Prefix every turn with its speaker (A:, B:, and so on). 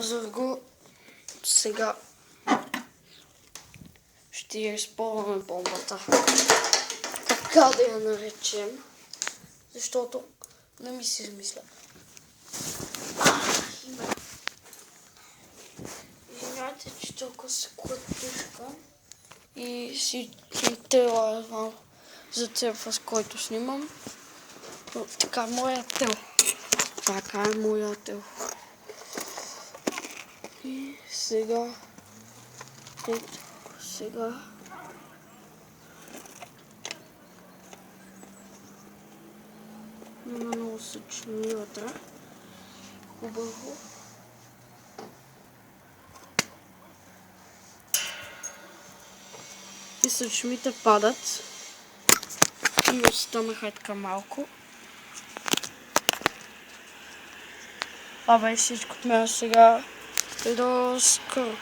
A: Казах го. Сега ще използваме бомбата. Така да я наречем. Защото не ми се измисля. Извинявайте, че толкова се клатушка. И си тела за цепва, с който снимам. Но, така, моя тел. Така е моя тел. И сега... Ето, сега... Има много съчми вътре. Хубаво. И съчмите падат. И останаха така малко. Това беше всичко от мен сега. До скоро.